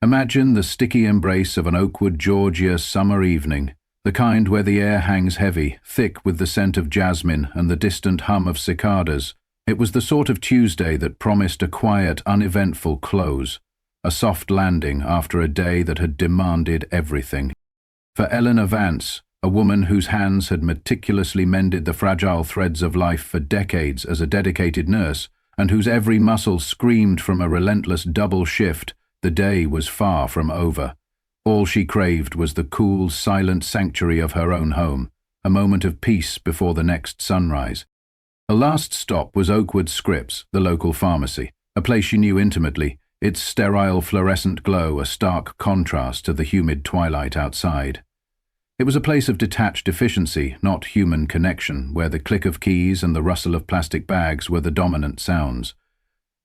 Imagine the sticky embrace of an Oakwood, Georgia summer evening, the kind where the air hangs heavy, thick with the scent of jasmine and the distant hum of cicadas. It was the sort of Tuesday that promised a quiet, uneventful close, a soft landing after a day that had demanded everything. For Eleanor Vance, a woman whose hands had meticulously mended the fragile threads of life for decades as a dedicated nurse, and whose every muscle screamed from a relentless double shift, the day was far from over. All she craved was the cool, silent sanctuary of her own home, a moment of peace before the next sunrise. The last stop was Oakwood Scripps, the local pharmacy, a place she knew intimately, its sterile fluorescent glow a stark contrast to the humid twilight outside. It was a place of detached efficiency, not human connection, where the click of keys and the rustle of plastic bags were the dominant sounds.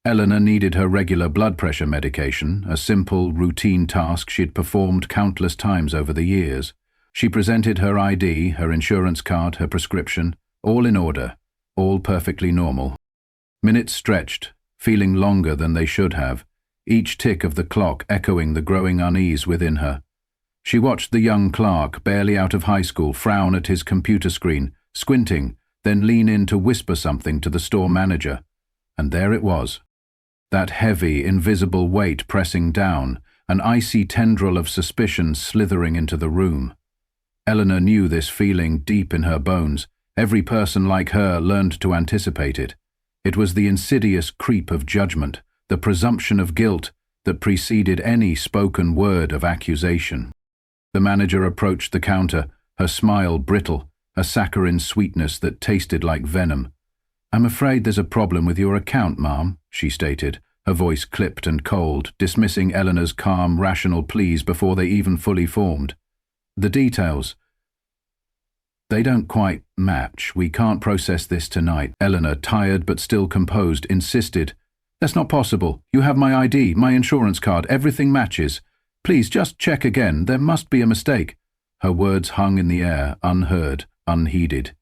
Eleanor needed her regular blood pressure medication, a simple, routine task she'd performed countless times over the years. She presented her ID, her insurance card, her prescription, all in order, all perfectly normal. Minutes stretched, feeling longer than they should have, each tick of the clock echoing the growing unease within her. She watched the young clerk, barely out of high school, frown at his computer screen, squinting, then lean in to whisper something to the store manager. And there it was. That heavy, invisible weight pressing down, an icy tendril of suspicion slithering into the room. Eleanor knew this feeling deep in her bones. Every person like her learned to anticipate it. It was the insidious creep of judgment, the presumption of guilt that preceded any spoken word of accusation. The manager approached the counter, her smile brittle, a saccharine sweetness that tasted like venom. "I'm afraid there's a problem with your account, ma'am," she stated, her voice clipped and cold, dismissing Eleanor's calm, rational pleas before they even fully formed. "The details. They don't quite match. We can't process this tonight." Eleanor, tired but still composed, insisted. "That's not possible. You have my ID, my insurance card, everything matches. Please just check again. There must be a mistake." Her words hung in the air, unheard, unheeded.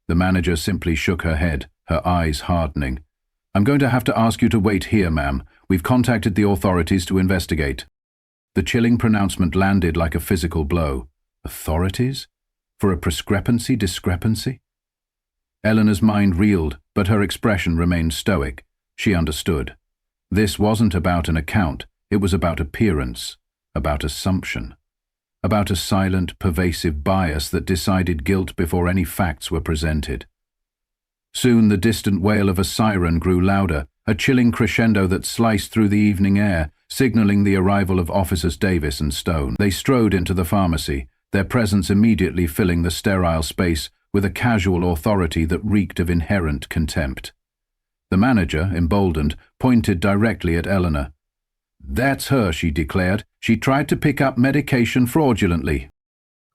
The manager simply shook her head, her eyes hardening. "I'm going to have to ask you to wait here, ma'am. We've contacted the authorities to investigate." The chilling pronouncement landed like a physical blow. Authorities? For a discrepancy? Eleanor's mind reeled, but her expression remained stoic. She understood. This wasn't about an account. It was about appearance, about assumption, about a silent, pervasive bias that decided guilt before any facts were presented. Soon the distant wail of a siren grew louder, a chilling crescendo that sliced through the evening air, signaling the arrival of Officers Davis and Stone. They strode into the pharmacy, their presence immediately filling the sterile space with a casual authority that reeked of inherent contempt. The manager, emboldened, pointed directly at Eleanor. "That's her," she declared. "She tried to pick up medication fraudulently."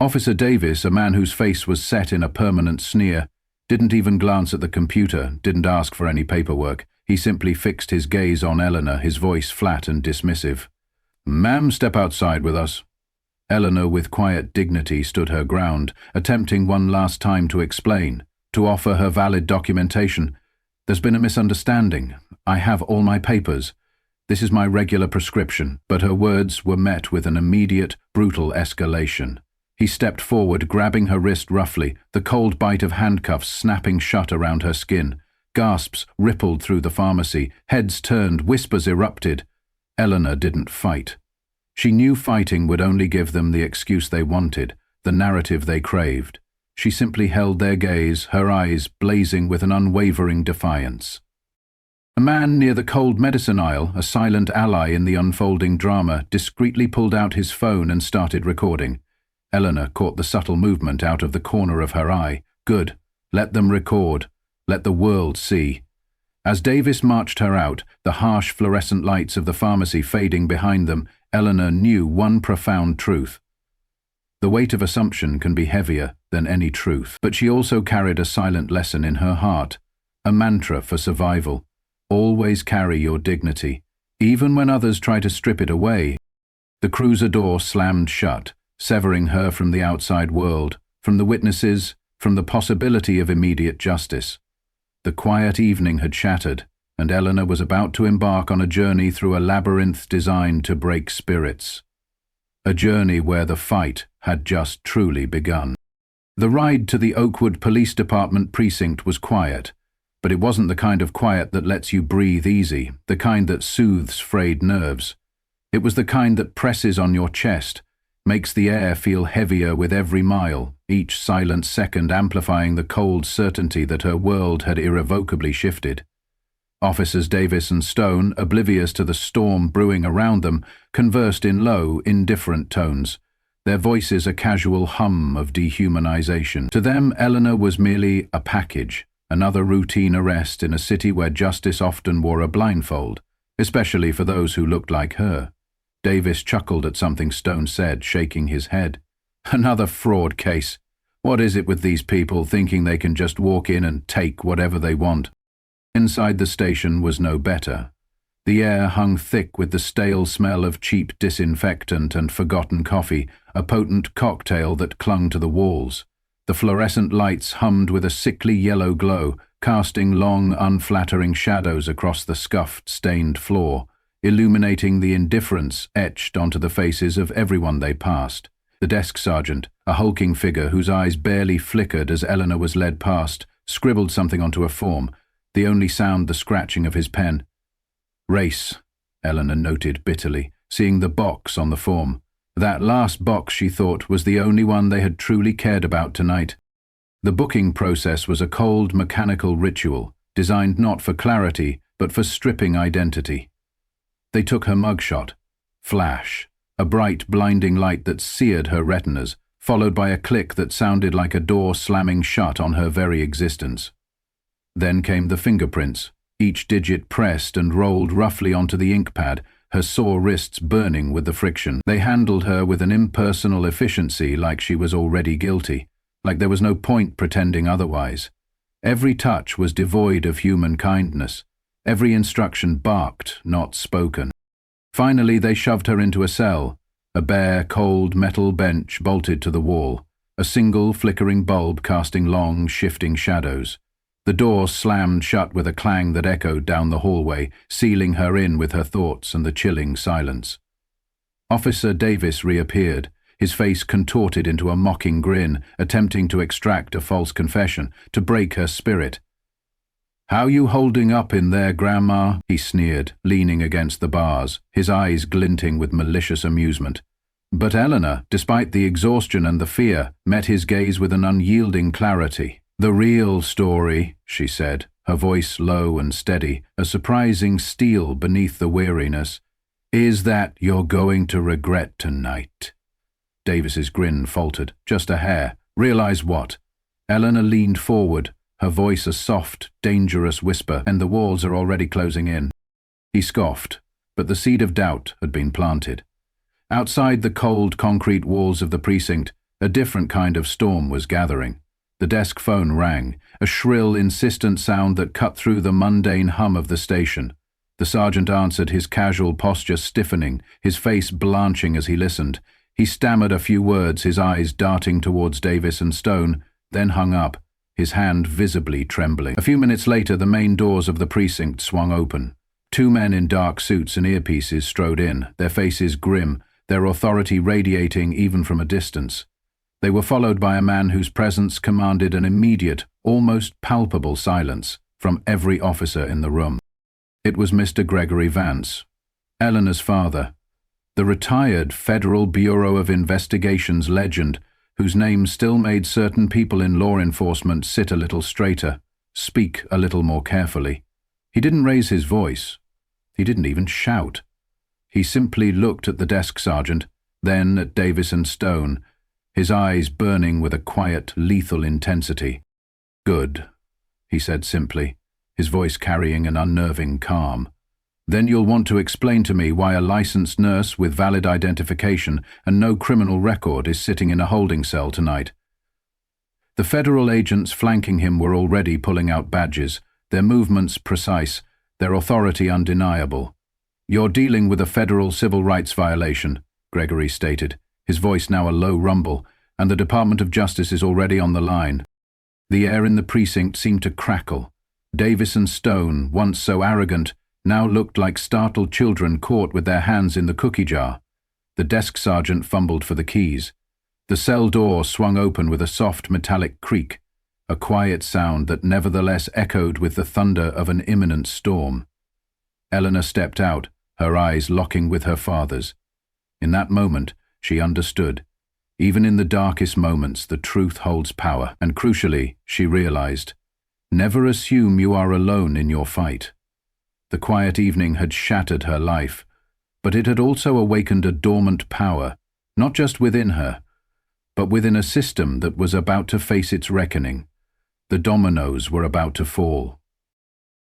Officer Davis, a man whose face was set in a permanent sneer, didn't even glance at the computer, didn't ask for any paperwork. He simply fixed his gaze on Eleanor, his voice flat and dismissive. "Ma'am, step outside with us." Eleanor, with quiet dignity, stood her ground, attempting one last time to explain, to offer her valid documentation. "There's been a misunderstanding. I have all my papers. This is my regular prescription." But her words were met with an immediate, brutal escalation. He stepped forward, grabbing her wrist roughly, the cold bite of handcuffs snapping shut around her skin. Gasps rippled through the pharmacy, heads turned, whispers erupted. Eleanor didn't fight. She knew fighting would only give them the excuse they wanted, the narrative they craved. She simply held their gaze, her eyes blazing with an unwavering defiance. A man near the cold medicine aisle, a silent ally in the unfolding drama, discreetly pulled out his phone and started recording. Eleanor caught the subtle movement out of the corner of her eye. Good. Let them record. Let the world see. As Davis marched her out, the harsh fluorescent lights of the pharmacy fading behind them, Eleanor knew one profound truth. The weight of assumption can be heavier than any truth, but she also carried a silent lesson in her heart, a mantra for survival. Always carry your dignity, even when others try to strip it away. The cruiser door slammed shut, severing her from the outside world, from the witnesses, from the possibility of immediate justice. The quiet evening had shattered, and Eleanor was about to embark on a journey through a labyrinth designed to break spirits. A journey where the fight had just truly begun. The ride to the Oakwood Police Department precinct was quiet, but it wasn't the kind of quiet that lets you breathe easy, the kind that soothes frayed nerves. It was the kind that presses on your chest, makes the air feel heavier with every mile, each silent second amplifying the cold certainty that her world had irrevocably shifted. Officers Davis and Stone, oblivious to the storm brewing around them, conversed in low, indifferent tones, their voices a casual hum of dehumanization. To them, Eleanor was merely a package, another routine arrest in a city where justice often wore a blindfold, especially for those who looked like her. Davis chuckled at something Stone said, shaking his head. Another fraud case. What is it with these people thinking they can just walk in and take whatever they want? Inside the station was no better. The air hung thick with the stale smell of cheap disinfectant and forgotten coffee, a potent cocktail that clung to the walls. The fluorescent lights hummed with a sickly yellow glow, casting long, unflattering shadows across the scuffed, stained floor, illuminating the indifference etched onto the faces of everyone they passed. The desk sergeant, a hulking figure whose eyes barely flickered as Eleanor was led past, scribbled something onto a form, the only sound the scratching of his pen. Race, Eleanor noted bitterly, seeing the box on the form. That last box, she thought, was the only one they had truly cared about tonight. The booking process was a cold, mechanical ritual, designed not for clarity, but for stripping identity. They took her mugshot. Flash, a bright, blinding light that seared her retinas, followed by a click that sounded like a door slamming shut on her very existence. Then came the fingerprints, each digit pressed and rolled roughly onto the ink pad, her sore wrists burning with the friction. They handled her with an impersonal efficiency, like she was already guilty, like there was no point pretending otherwise. Every touch was devoid of human kindness. Every instruction barked, not spoken. Finally, they shoved her into a cell, a bare, cold metal bench bolted to the wall, a single flickering bulb casting long, shifting shadows. The door slammed shut with a clang that echoed down the hallway, sealing her in with her thoughts and the chilling silence. Officer Davis reappeared, his face contorted into a mocking grin, attempting to extract a false confession, to break her spirit. "How you holding up in there, Grandma?" he sneered, leaning against the bars, his eyes glinting with malicious amusement. But Eleanor, despite the exhaustion and the fear, met his gaze with an unyielding clarity. "The real story," she said, her voice low and steady, a surprising steel beneath the weariness, "is that you're going to regret tonight." Davis's grin faltered, just a hair. "Realize what?" Eleanor leaned forward, her voice a soft, dangerous whisper, "and the walls are already closing in." He scoffed, but the seed of doubt had been planted. Outside the cold concrete walls of the precinct, a different kind of storm was gathering. The desk phone rang, a shrill, insistent sound that cut through the mundane hum of the station. The sergeant answered, his casual posture stiffening, his face blanching as he listened. He stammered a few words, his eyes darting towards Davis and Stone, then hung up, his hand visibly trembling. A few minutes later, the main doors of the precinct swung open. Two men in dark suits and earpieces strode in, their faces grim, their authority radiating even from a distance. They were followed by a man whose presence commanded an immediate, almost palpable silence from every officer in the room. It was Mr. Gregory Vance, Eleanor's father, the retired Federal Bureau of Investigation's legend, whose name still made certain people in law enforcement sit a little straighter, speak a little more carefully. He didn't raise his voice. He didn't even shout. He simply looked at the desk sergeant, then at Davis and Stone, his eyes burning with a quiet, lethal intensity. "Good," he said simply, his voice carrying an unnerving calm. "Then you'll want to explain to me why a licensed nurse with valid identification and no criminal record is sitting in a holding cell tonight." The federal agents flanking him were already pulling out badges, their movements precise, their authority undeniable. "You're dealing with a federal civil rights violation," Gregory stated, his voice now a low rumble, "and the Department of Justice is already on the line." The air in the precinct seemed to crackle. Davis and Stone, once so arrogant, now looked like startled children caught with their hands in the cookie jar. The desk sergeant fumbled for the keys. The cell door swung open with a soft metallic creak, a quiet sound that nevertheless echoed with the thunder of an imminent storm. Eleanor stepped out, her eyes locking with her father's. In that moment, she understood. Even in the darkest moments, the truth holds power, and crucially, she realized, never assume you are alone in your fight. The quiet evening had shattered her life, but it had also awakened a dormant power, not just within her, but within a system that was about to face its reckoning. The dominoes were about to fall.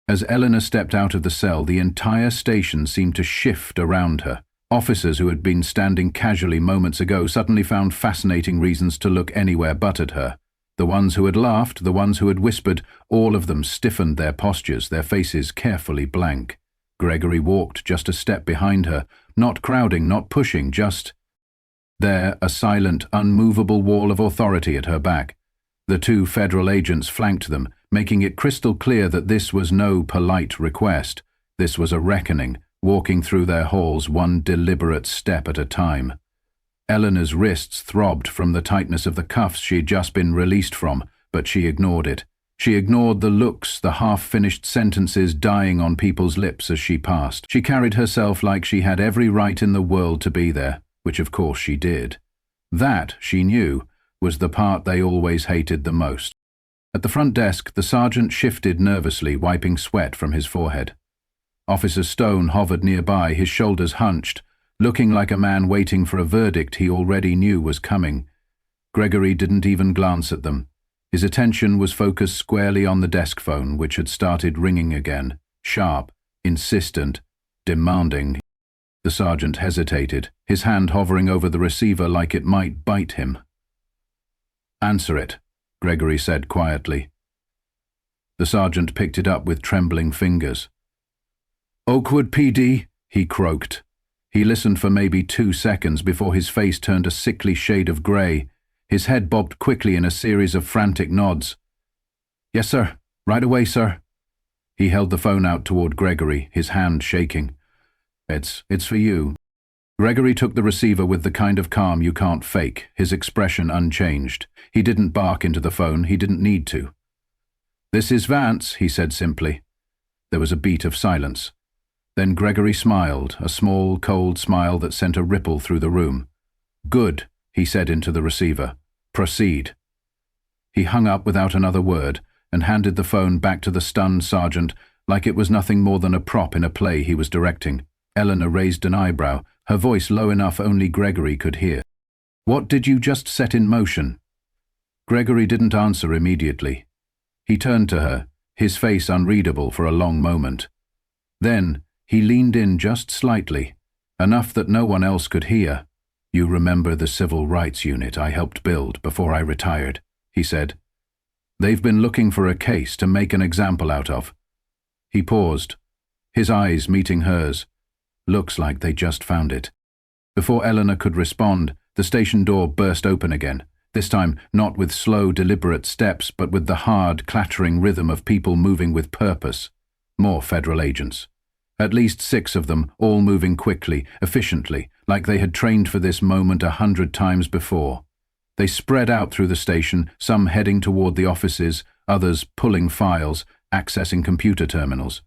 As Eleanor stepped out of the cell, the entire station seemed to shift around her. Officers who had been standing casually moments ago suddenly found fascinating reasons to look anywhere but at her. The ones who had laughed, the ones who had whispered, all of them stiffened their postures, their faces carefully blank. Gregory walked just a step behind her, not crowding, not pushing, just there, a silent, unmovable wall of authority at her back. The two federal agents flanked them, making it crystal clear that this was no polite request. This was a reckoning, walking through their halls one deliberate step at a time. Eleanor's wrists throbbed from the tightness of the cuffs she had just been released from, but she ignored it. She ignored the looks, the half-finished sentences dying on people's lips as she passed. She carried herself like she had every right in the world to be there, which of course she did. That, she knew, was the part they always hated the most. At the front desk, the sergeant shifted nervously, wiping sweat from his forehead. Officer Stone hovered nearby, his shoulders hunched, looking like a man waiting for a verdict he already knew was coming. Gregory didn't even glance at them. His attention was focused squarely on the desk phone, which had started ringing again, sharp, insistent, demanding. The sergeant hesitated, his hand hovering over the receiver like it might bite him. "Answer it," Gregory said quietly. The sergeant picked it up with trembling fingers. "Oakwood PD," he croaked. He listened for maybe 2 seconds before his face turned a sickly shade of grey. His head bobbed quickly in a series of frantic nods. "Yes, sir. Right away, sir." He held the phone out toward Gregory, his hand shaking. It's for you." Gregory took the receiver with the kind of calm you can't fake, his expression unchanged. He didn't bark into the phone, he didn't need to. "This is Vance," he said simply. There was a beat of silence. Then Gregory smiled, a small, cold smile that sent a ripple through the room. "Good," he said into the receiver. "Proceed." He hung up without another word and handed the phone back to the stunned sergeant like it was nothing more than a prop in a play he was directing. Eleanor raised an eyebrow, her voice low enough only Gregory could hear. "What did you just set in motion?" Gregory didn't answer immediately. He turned to her, his face unreadable for a long moment. Then he leaned in just slightly, enough that no one else could hear. "You remember the civil rights unit I helped build before I retired," he said. "They've been looking for a case to make an example out of." He paused, his eyes meeting hers. "Looks like they just found it." Before Eleanor could respond, the station door burst open again, this time not with slow, deliberate steps, but with the hard, clattering rhythm of people moving with purpose. More federal agents. At least 6 of them, all moving quickly, efficiently, like they had trained for this moment 100 times before. They spread out through the station, some heading toward the offices, others pulling files, accessing computer terminals.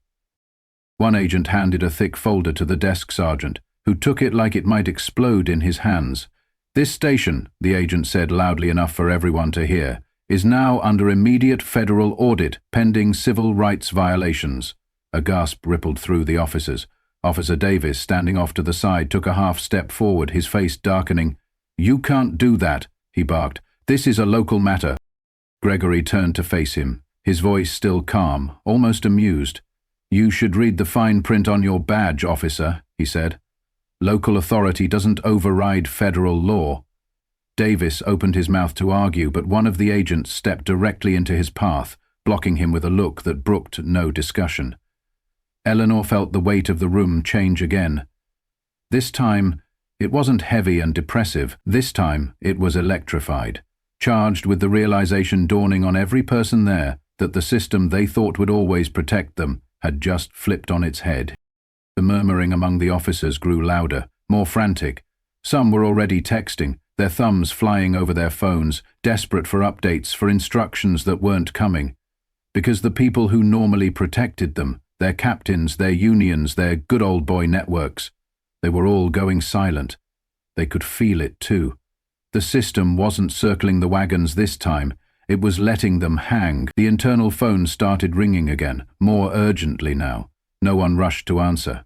One agent handed a thick folder to the desk sergeant, who took it like it might explode in his hands. "This station," the agent said loudly enough for everyone to hear, "is now under immediate federal audit pending civil rights violations." A gasp rippled through the officers. Officer Davis, standing off to the side, took a half-step forward, his face darkening. "You can't do that," he barked. "This is a local matter." Gregory turned to face him, his voice still calm, almost amused. "You should read the fine print on your badge, officer," he said. "Local authority doesn't override federal law." Davis opened his mouth to argue, but one of the agents stepped directly into his path, blocking him with a look that brooked no discussion. Eleanor felt the weight of the room change again. This time, it wasn't heavy and depressive. This time, it was electrified, charged with the realization dawning on every person there that the system they thought would always protect them had just flipped on its head. The murmuring among the officers grew louder, more frantic. Some were already texting, their thumbs flying over their phones, desperate for updates, for instructions that weren't coming. Because the people who normally protected them, their captains, their unions, their good old boy networks, they were all going silent. They could feel it too. The system wasn't circling the wagons this time, it was letting them hang. The internal phones started ringing again, more urgently now. No one rushed to answer.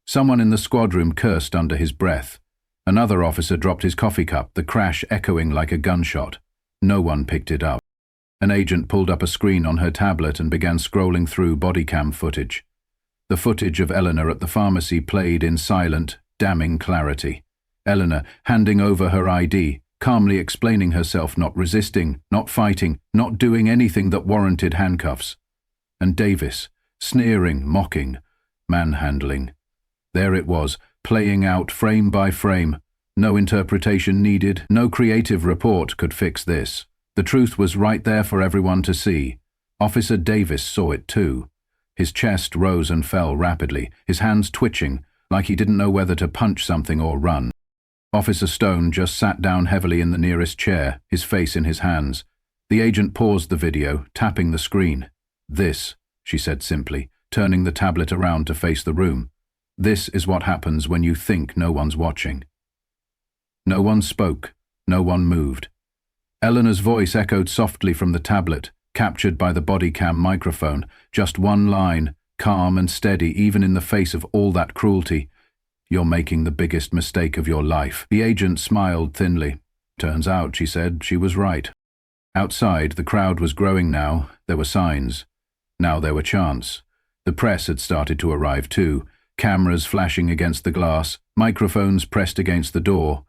Someone in the squad room cursed under his breath. Another officer dropped his coffee cup, the crash echoing like a gunshot. No one picked it up. An agent pulled up a screen on her tablet and began scrolling through body cam footage. The footage of Eleanor at the pharmacy played in silent, damning clarity. Eleanor handing over her ID, calmly explaining herself, not resisting, not fighting, not doing anything that warranted handcuffs. And Davis, sneering, mocking, manhandling. There it was, playing out frame by frame. No interpretation needed, no creative report could fix this. The truth was right there for everyone to see. Officer Davis saw it too. His chest rose and fell rapidly, his hands twitching, like he didn't know whether to punch something or run. Officer Stone just sat down heavily in the nearest chair, his face in his hands. The agent paused the video, tapping the screen. "This," she said simply, turning the tablet around to face the room. "This is what happens when you think no one's watching." No one spoke. No one moved. Eleanor's voice echoed softly from the tablet, captured by the body cam microphone. Just one line, calm and steady even in the face of all that cruelty. "You're making the biggest mistake of your life." The agent smiled thinly. "Turns out," she said, "she was right." Outside, the crowd was growing now. There were signs. Now there were chants. The press had started to arrive too. Cameras flashing against the glass, microphones pressed against the door.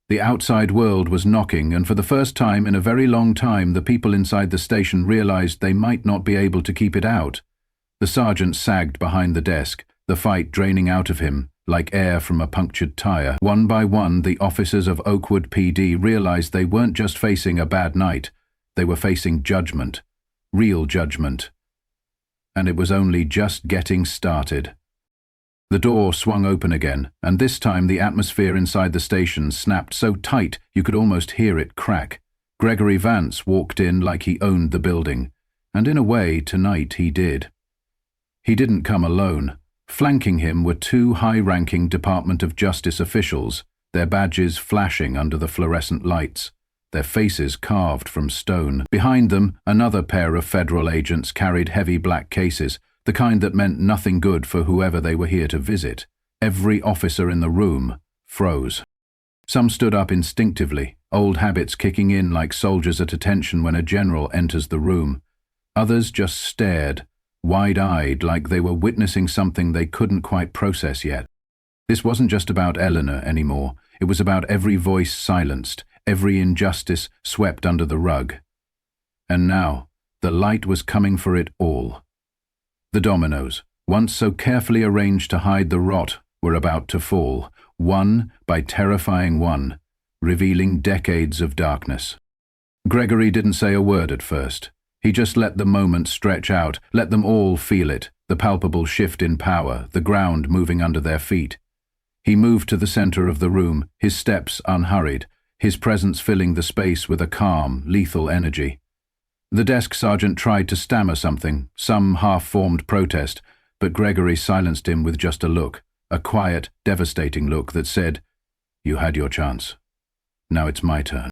The outside world was knocking, and for the first time in a very long time the people inside the station realized they might not be able to keep it out. The sergeant sagged behind the desk, the fight draining out of him, like air from a punctured tire. One by one, the officers of Oakwood PD realized they weren't just facing a bad night, they were facing judgment. Real judgment. And it was only just getting started. The door swung open again, and this time the atmosphere inside the station snapped so tight you could almost hear it crack. Gregory Vance walked in like he owned the building, and in a way, tonight he did. He didn't come alone. Flanking him were two high-ranking Department of Justice officials, their badges flashing under the fluorescent lights, their faces carved from stone. Behind them, another pair of federal agents carried heavy black cases, the kind that meant nothing good for whoever they were here to visit. Every officer in the room froze. Some stood up instinctively, old habits kicking in like soldiers at attention when a general enters the room. Others just stared, wide-eyed, like they were witnessing something they couldn't quite process yet. This wasn't just about Eleanor anymore. It was about every voice silenced, every injustice swept under the rug. And now, the light was coming for it all. The dominoes, once so carefully arranged to hide the rot, were about to fall, one by terrifying one, revealing decades of darkness. Gregory didn't say a word at first. He just let the moment stretch out, let them all feel it, the palpable shift in power, the ground moving under their feet. He moved to the center of the room, his steps unhurried, his presence filling the space with a calm, lethal energy. The desk sergeant tried to stammer something, some half-formed protest, but Gregory silenced him with just a look, a quiet, devastating look that said, "You had your chance. Now it's my turn."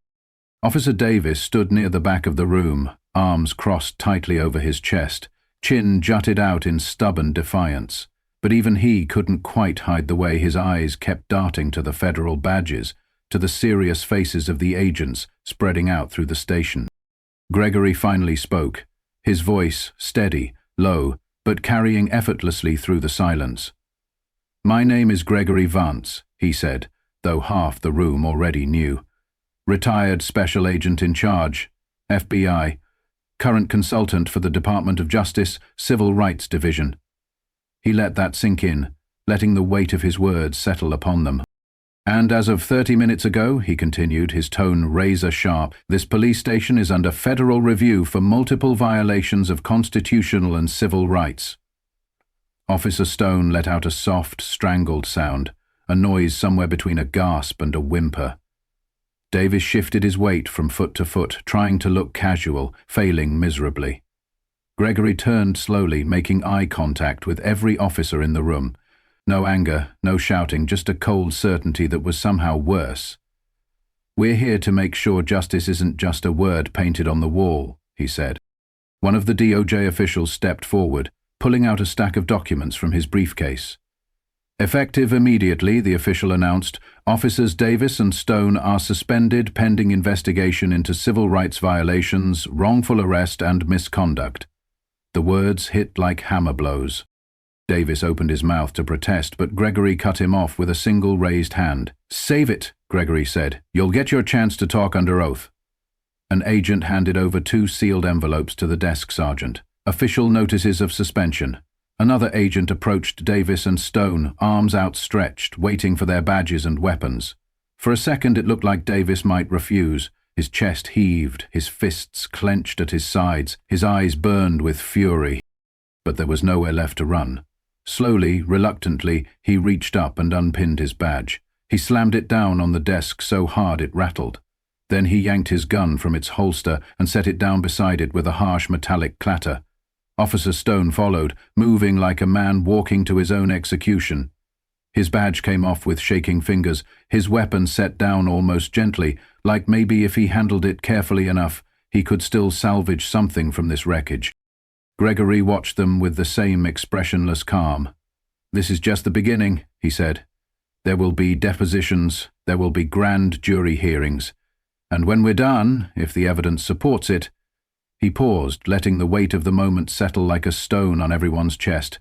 Officer Davis stood near the back of the room, arms crossed tightly over his chest, chin jutted out in stubborn defiance. But even he couldn't quite hide the way his eyes kept darting to the federal badges, to the serious faces of the agents spreading out through the station. Gregory finally spoke, his voice steady, low, but carrying effortlessly through the silence. "My name is Gregory Vance," he said, though half the room already knew. "Retired Special Agent in Charge, FBI, current consultant for the Department of Justice, Civil Rights Division." He let that sink in, letting the weight of his words settle upon them. And as of 30 minutes ago, he continued, his tone razor-sharp, this police station is under federal review for multiple violations of constitutional and civil rights. Officer Stone let out a soft, strangled sound, a noise somewhere between a gasp and a whimper. Davis shifted his weight from foot to foot, trying to look casual, failing miserably. Gregory turned slowly, making eye contact with every officer in the room. No anger, no shouting, just a cold certainty that was somehow worse. "We're here to make sure justice isn't just a word painted on the wall," he said. One of the DOJ officials stepped forward, pulling out a stack of documents from his briefcase. Effective immediately, the official announced, Officers Davis and Stone are suspended pending investigation into civil rights violations, wrongful arrest, and misconduct. The words hit like hammer blows. Davis opened his mouth to protest, but Gregory cut him off with a single raised hand. "Save it," Gregory said. "You'll get your chance to talk under oath." An agent handed over 2 sealed envelopes to the desk sergeant. Official notices of suspension. Another agent approached Davis and Stone, arms outstretched, waiting for their badges and weapons. For a second it looked like Davis might refuse. His chest heaved, his fists clenched at his sides, his eyes burned with fury. But there was nowhere left to run. Slowly, reluctantly, he reached up and unpinned his badge. He slammed it down on the desk so hard it rattled. Then he yanked his gun from its holster and set it down beside it with a harsh metallic clatter. Officer Stone followed, moving like a man walking to his own execution. His badge came off with shaking fingers, his weapon set down almost gently, like maybe if he handled it carefully enough, he could still salvage something from this wreckage. Gregory watched them with the same expressionless calm. "This is just the beginning," he said. "There will be depositions, there will be grand jury hearings. And when we're done, if the evidence supports it—" He paused, letting the weight of the moment settle like a stone on everyone's chest.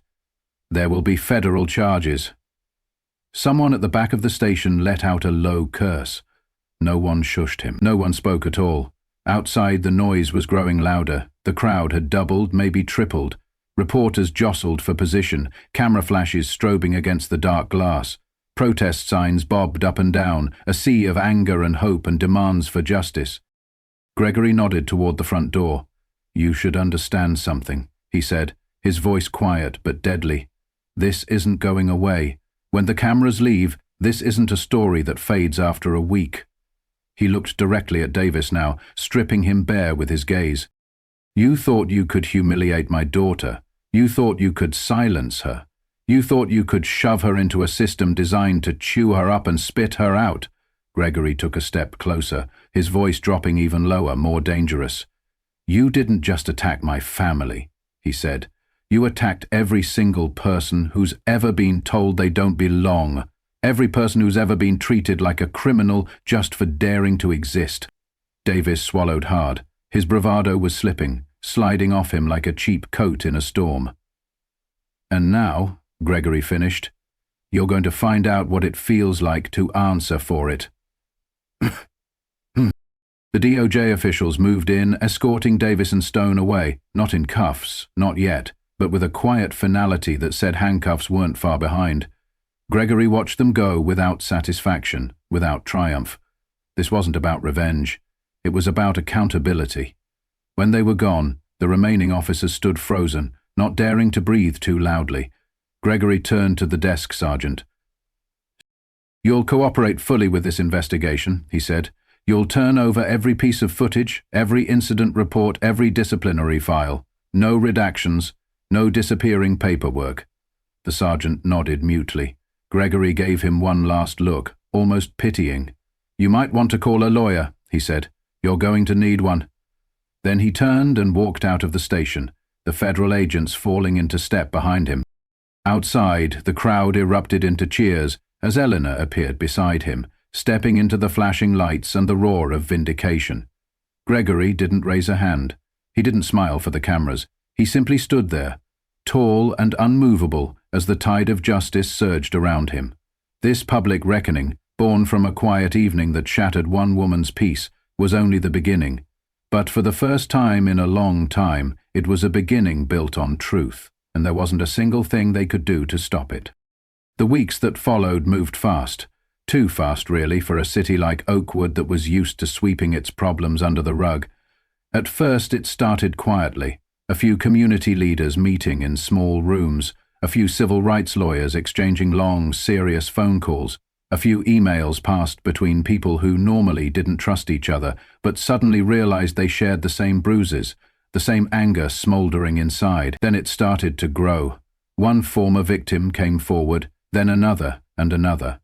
"There will be federal charges." Someone at the back of the station let out a low curse. No one shushed him. No one spoke at all. Outside, the noise was growing louder. The crowd had doubled, maybe tripled. Reporters jostled for position, camera flashes strobing against the dark glass. Protest signs bobbed up and down, a sea of anger and hope and demands for justice. Gregory nodded toward the front door. "You should understand something," he said, his voice quiet but deadly. "This isn't going away. When the cameras leave, this isn't a story that fades after a week." He looked directly at Davis now, stripping him bare with his gaze. "You thought you could humiliate my daughter. You thought you could silence her. You thought you could shove her into a system designed to chew her up and spit her out." Gregory took a step closer, his voice dropping even lower, more dangerous. "You didn't just attack my family," he said. "You attacked every single person who's ever been told they don't belong. Every person who's ever been treated like a criminal just for daring to exist." Davis swallowed hard. His bravado was slipping, sliding off him like a cheap coat in a storm. "And now," Gregory finished, "you're going to find out what it feels like to answer for it." The DOJ officials moved in, escorting Davis and Stone away, not in cuffs, not yet, but with a quiet finality that said handcuffs weren't far behind. Gregory watched them go without satisfaction, without triumph. This wasn't about revenge. It was about accountability. When they were gone, the remaining officers stood frozen, not daring to breathe too loudly. Gregory turned to the desk sergeant. "You'll cooperate fully with this investigation," he said. "You'll turn over every piece of footage, every incident report, every disciplinary file. No redactions, no disappearing paperwork." The sergeant nodded mutely. Gregory gave him one last look, almost pitying. "You might want to call a lawyer," he said. "You're going to need one." Then he turned and walked out of the station, the federal agents falling into step behind him. Outside, the crowd erupted into cheers as Eleanor appeared beside him, stepping into the flashing lights and the roar of vindication. Gregory didn't raise a hand. He didn't smile for the cameras. He simply stood there, tall and unmovable as the tide of justice surged around him. This public reckoning, born from a quiet evening that shattered one woman's peace, was only the beginning. But for the first time in a long time, it was a beginning built on truth, and there wasn't a single thing they could do to stop it. The weeks that followed moved fast. Too fast, really, for a city like Oakwood that was used to sweeping its problems under the rug. At first it started quietly, a few community leaders meeting in small rooms, a few civil rights lawyers exchanging long, serious phone calls, a few emails passed between people who normally didn't trust each other, but suddenly realized they shared the same bruises, the same anger smoldering inside. Then it started to grow. One former victim came forward, then another and another.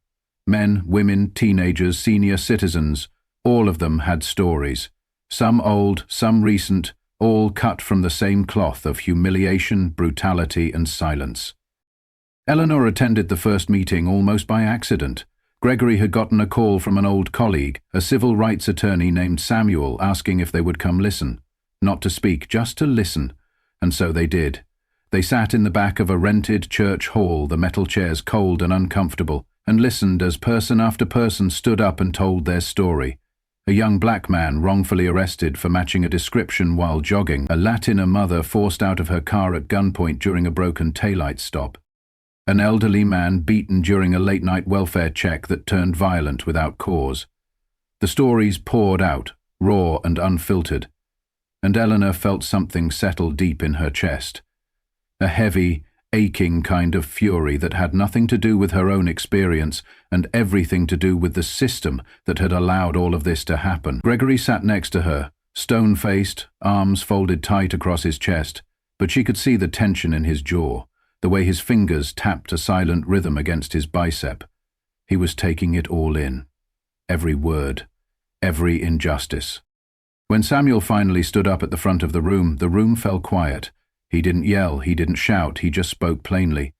Men, women, teenagers, senior citizens, all of them had stories. Some old, some recent, all cut from the same cloth of humiliation, brutality, and silence. Eleanor attended the first meeting almost by accident. Gregory had gotten a call from an old colleague, a civil rights attorney named Samuel, asking if they would come listen. Not to speak, just to listen. And so they did. They sat in the back of a rented church hall, the metal chairs cold and uncomfortable, and listened as person after person stood up and told their story. A young black man wrongfully arrested for matching a description while jogging, a Latina mother forced out of her car at gunpoint during a broken taillight stop, an elderly man beaten during a late-night welfare check that turned violent without cause. The stories poured out, raw and unfiltered, and Eleanor felt something settle deep in her chest. A heavy, aching kind of fury that had nothing to do with her own experience and everything to do with the system that had allowed all of this to happen. Gregory sat next to her, stone-faced, arms folded tight across his chest, but she could see the tension in his jaw, the way his fingers tapped a silent rhythm against his bicep. He was taking it all in. Every word, every injustice. When Samuel finally stood up at the front of the room fell quiet. He didn't yell, he didn't shout, he just spoke plainly.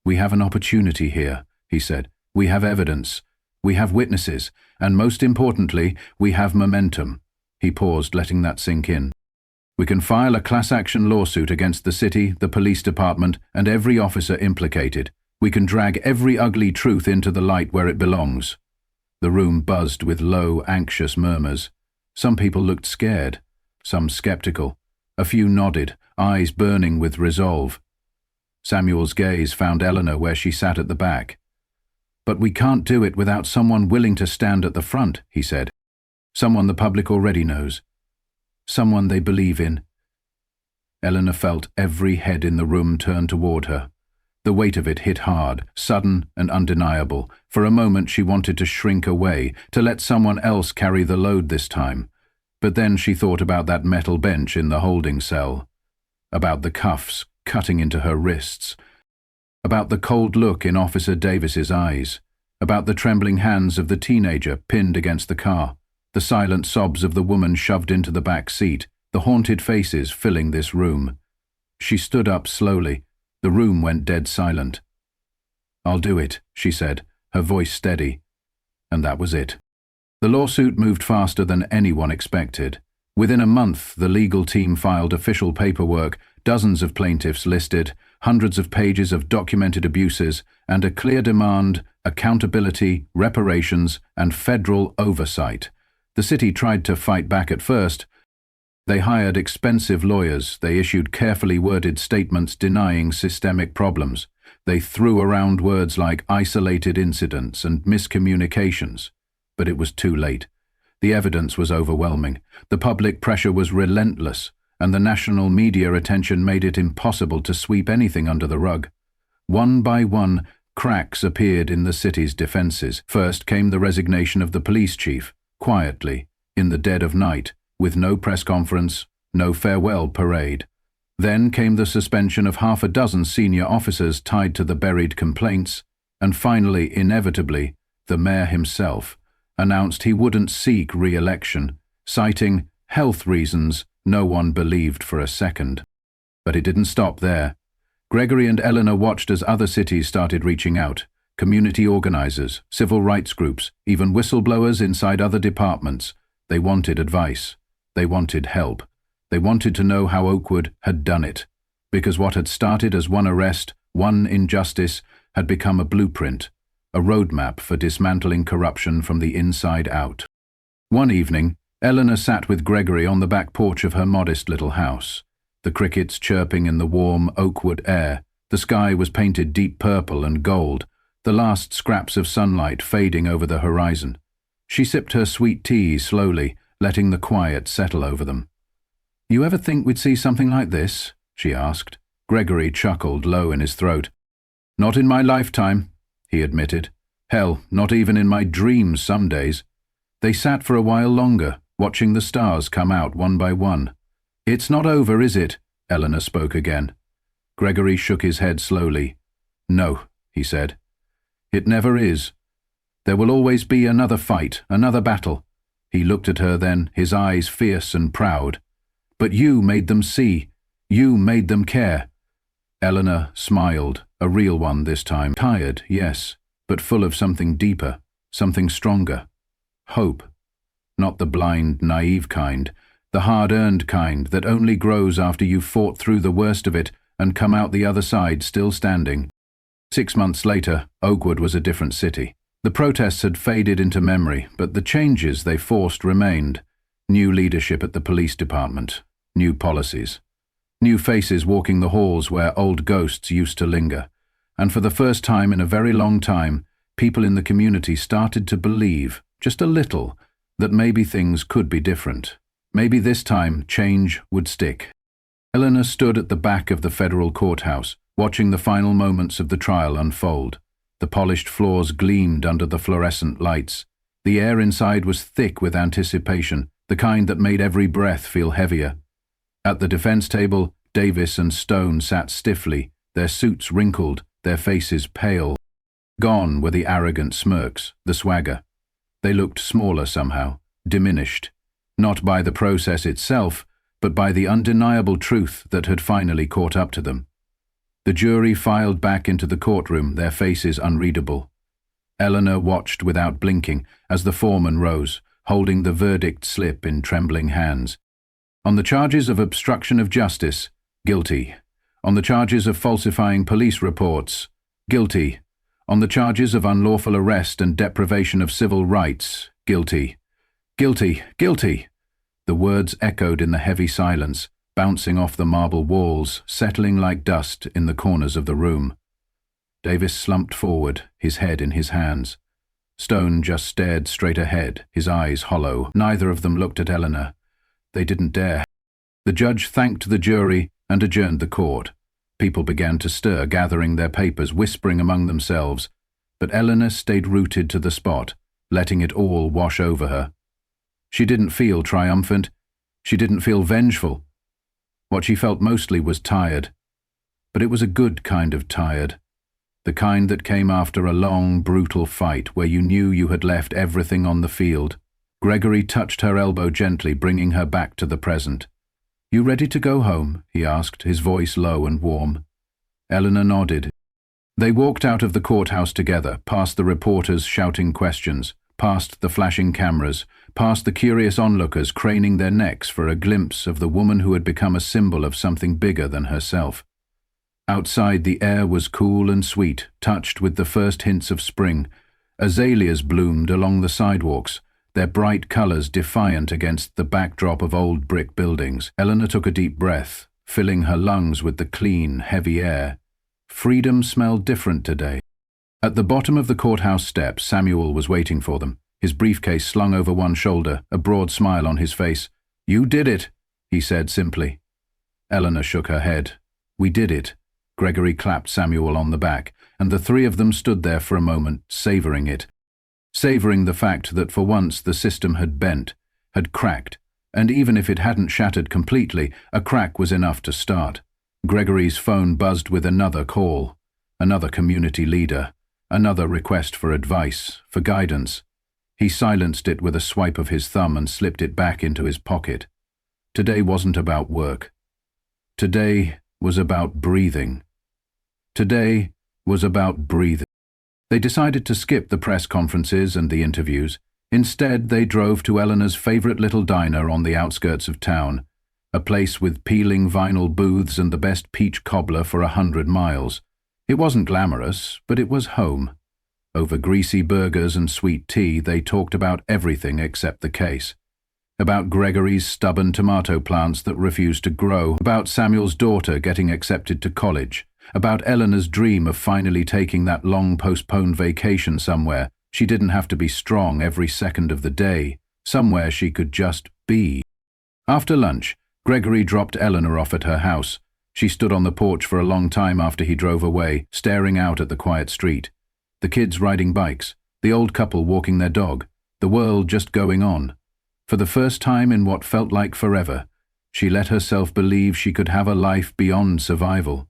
"We have an opportunity here," he said. "We have evidence. We have witnesses. And most importantly, we have momentum." He paused, letting that sink in. "We can file a class-action lawsuit against the city, the police department, and every officer implicated. We can drag every ugly truth into the light where it belongs." The room buzzed with low, anxious murmurs. Some people looked scared, some skeptical. A few nodded, eyes burning with resolve. Samuel's gaze found Eleanor where she sat at the back. "But we can't do it without someone willing to stand at the front," he said. "Someone the public already knows. Someone they believe in." Eleanor felt every head in the room turn toward her. The weight of it hit hard, sudden and undeniable. For a moment she wanted to shrink away, to let someone else carry the load this time. But then she thought about that metal bench in the holding cell, about the cuffs cutting into her wrists, about the cold look in Officer Davis's eyes, about the trembling hands of the teenager pinned against the car, the silent sobs of the woman shoved into the back seat, the haunted faces filling this room. She stood up slowly. The room went dead silent. "I'll do it," she said, her voice steady. And that was it. The lawsuit moved faster than anyone expected. Within a month, the legal team filed official paperwork, dozens of plaintiffs listed, hundreds of pages of documented abuses, and a clear demand: accountability, reparations, and federal oversight. The city tried to fight back at first. They hired expensive lawyers. They issued carefully worded statements denying systemic problems. They threw around words like isolated incidents and miscommunications. But it was too late. The evidence was overwhelming. The public pressure was relentless, and the national media attention made it impossible to sweep anything under the rug. One by one, cracks appeared in the city's defenses. First came the resignation of the police chief, quietly, in the dead of night, with no press conference, no farewell parade. Then came the suspension of half a dozen senior officers tied to the buried complaints, and finally, inevitably, the mayor himself announced he wouldn't seek re-election, citing health reasons no one believed for a second. But it didn't stop there. Gregory and Eleanor watched as other cities started reaching out. Community organizers, civil rights groups, even whistleblowers inside other departments. They wanted advice. They wanted help. They wanted to know how Oakwood had done it, because what had started as one arrest, one injustice, had become a blueprint, a roadmap for dismantling corruption from the inside out. One evening, Eleanor sat with Gregory on the back porch of her modest little house. The crickets chirping in the warm Oakwood air. The sky was painted deep purple and gold. the last scraps of sunlight fading over the horizon. She sipped her sweet tea slowly, letting the quiet settle over them. "You ever think we'd see something like this?" she asked. Gregory chuckled low in his throat. "Not in my lifetime," he admitted. "Hell, not even in my dreams some days." They sat for a while longer, watching the stars come out one by one. "It's not over, is it?" Eleanor spoke again. Gregory shook his head slowly. "No," he said. "It never is. There will always be another fight, another battle." He looked at her then, his eyes fierce and proud. "But you made them see. You made them care." Eleanor smiled, a real one this time. Tired, yes, but full of something deeper, something stronger. Hope. Not the blind, naive kind, the hard-earned kind that only grows after you've fought through the worst of it and come out the other side still standing. 6 months later, Oakwood was a different city. The protests had faded into memory, but the changes they forced remained. New leadership at the police department, new policies, new faces walking the halls where old ghosts used to linger. And for the first time in a very long time, people in the community started to believe, just a little, that maybe things could be different. Maybe this time change would stick. Eleanor stood at the back of the federal courthouse, watching the final moments of the trial unfold. The polished floors gleamed under the fluorescent lights. The air inside was thick with anticipation, the kind that made every breath feel heavier. At the defense table, Davis and Stone sat stiffly, their suits wrinkled, their faces pale. Gone were the arrogant smirks, the swagger. They looked smaller somehow, diminished, not by the process itself, but by the undeniable truth that had finally caught up to them. The jury filed back into the courtroom, their faces unreadable. Eleanor watched without blinking as the foreman rose, holding the verdict slip in trembling hands. On the charges of obstruction of justice, guilty. On the charges of falsifying police reports, guilty. On the charges of unlawful arrest and deprivation of civil rights, guilty. Guilty, guilty. The words echoed in the heavy silence, bouncing off the marble walls, settling like dust in the corners of the room. Davis slumped forward, his head in his hands. Stone just stared straight ahead, his eyes hollow. Neither of them looked at Eleanor. They didn't dare. The judge thanked the jury and adjourned the court. People began to stir, gathering their papers, whispering among themselves. But Eleanor stayed rooted to the spot, letting it all wash over her. She didn't feel triumphant. She didn't feel vengeful. What she felt mostly was tired. But it was a good kind of tired. The kind that came after a long, brutal fight where you knew you had left everything on the field. Gregory touched her elbow gently, bringing her back to the present. "You ready to go home?" he asked, his voice low and warm. Eleanor nodded. They walked out of the courthouse together, past the reporters shouting questions, past the flashing cameras, past the curious onlookers craning their necks for a glimpse of the woman who had become a symbol of something bigger than herself. Outside, the air was cool and sweet, touched with the first hints of spring. Azaleas bloomed along the sidewalks, their bright colors defiant against the backdrop of old brick buildings. Eleanor took a deep breath, filling her lungs with the clean, heavy air. Freedom smelled different today. At the bottom of the courthouse steps, Samuel was waiting for them, his briefcase slung over one shoulder, a broad smile on his face. "You did it," he said simply. Eleanor shook her head. "We did it." Gregory clapped Samuel on the back, and the three of them stood there for a moment, savoring it. Savoring the fact that for once the system had bent, had cracked, and even if it hadn't shattered completely, a crack was enough to start. Gregory's phone buzzed with another call, another community leader, another request for advice, for guidance. He silenced it with a swipe of his thumb and slipped it back into his pocket. Today wasn't about work. Today was about breathing. Today was about breathing. They decided to skip the press conferences and the interviews. Instead, they drove to Eleanor's favorite little diner on the outskirts of town, a place with peeling vinyl booths and the best peach cobbler for 100 miles. It wasn't glamorous, but it was home. Over greasy burgers and sweet tea, they talked about everything except the case. About Gregory's stubborn tomato plants that refused to grow, about Samuel's daughter getting accepted to college, about Eleanor's dream of finally taking that long-postponed vacation somewhere. She didn't have to be strong every second of the day. Somewhere she could just be. After lunch, Gregory dropped Eleanor off at her house. She stood on the porch for a long time after he drove away, staring out at the quiet street. The kids riding bikes, the old couple walking their dog, the world just going on. For the first time in what felt like forever, she let herself believe she could have a life beyond survival.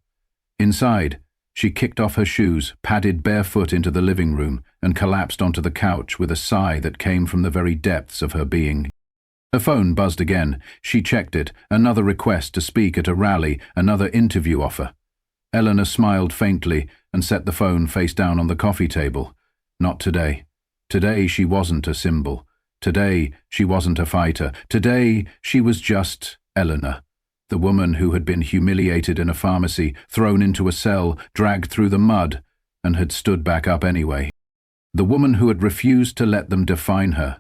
Inside, she kicked off her shoes, padded barefoot into the living room, and collapsed onto the couch with a sigh that came from the very depths of her being. Her phone buzzed again. She checked it, another request to speak at a rally, another interview offer. Eleanor smiled faintly and set the phone face down on the coffee table. Not today. Today she wasn't a symbol. Today she wasn't a fighter. Today she was just Eleanor, the woman who had been humiliated in a pharmacy, thrown into a cell, dragged through the mud, and had stood back up anyway. The woman who had refused to let them define her.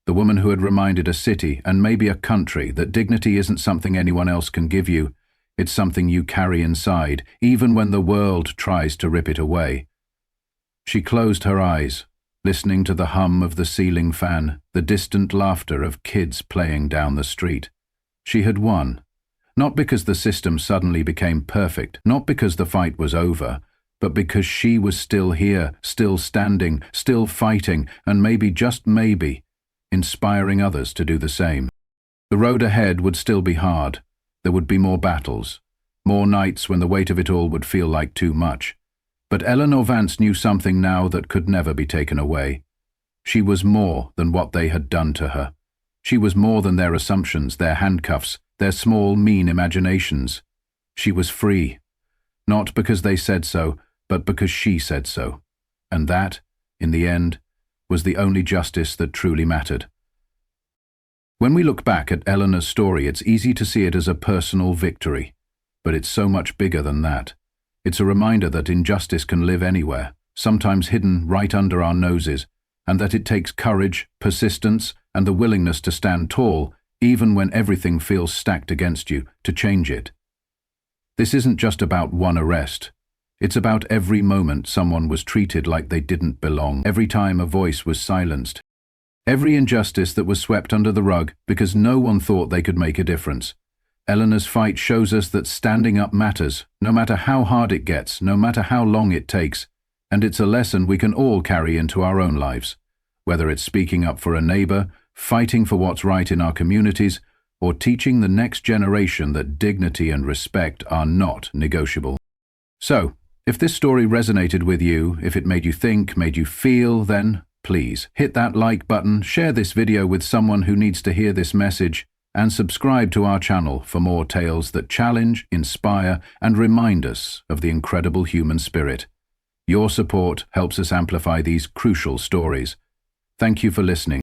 The woman who had reminded a city, and maybe a country, that dignity isn't something anyone else can give you. It's something you carry inside, even when the world tries to rip it away. She closed her eyes, listening to the hum of the ceiling fan, the distant laughter of kids playing down the street. She had won. Not because the system suddenly became perfect, not because the fight was over, but because she was still here, still standing, still fighting, and maybe, just maybe, inspiring others to do the same. The road ahead would still be hard. There would be more battles, more nights when the weight of it all would feel like too much. But Eleanor Vance knew something now that could never be taken away. She was more than what they had done to her. She was more than their assumptions, their handcuffs, their small, mean imaginations. She was free. Not because they said so, but because she said so. And that, in the end, was the only justice that truly mattered. When we look back at Eleanor's story, it's easy to see it as a personal victory. But it's so much bigger than that. It's a reminder that injustice can live anywhere, sometimes hidden right under our noses, and that it takes courage, persistence, and the willingness to stand tall, even when everything feels stacked against you, to change it. This isn't just about one arrest. It's about every moment someone was treated like they didn't belong, every time a voice was silenced, every injustice that was swept under the rug because no one thought they could make a difference. Eleanor's fight shows us that standing up matters, no matter how hard it gets, no matter how long it takes, and it's a lesson we can all carry into our own lives. Whether it's speaking up for a neighbor, fighting for what's right in our communities, or teaching the next generation that dignity and respect are not negotiable. So, if this story resonated with you, if it made you think, made you feel, then please hit that like button, share this video with someone who needs to hear this message, and subscribe to our channel for more tales that challenge, inspire, and remind us of the incredible human spirit. Your support helps us amplify these crucial stories. Thank you for listening.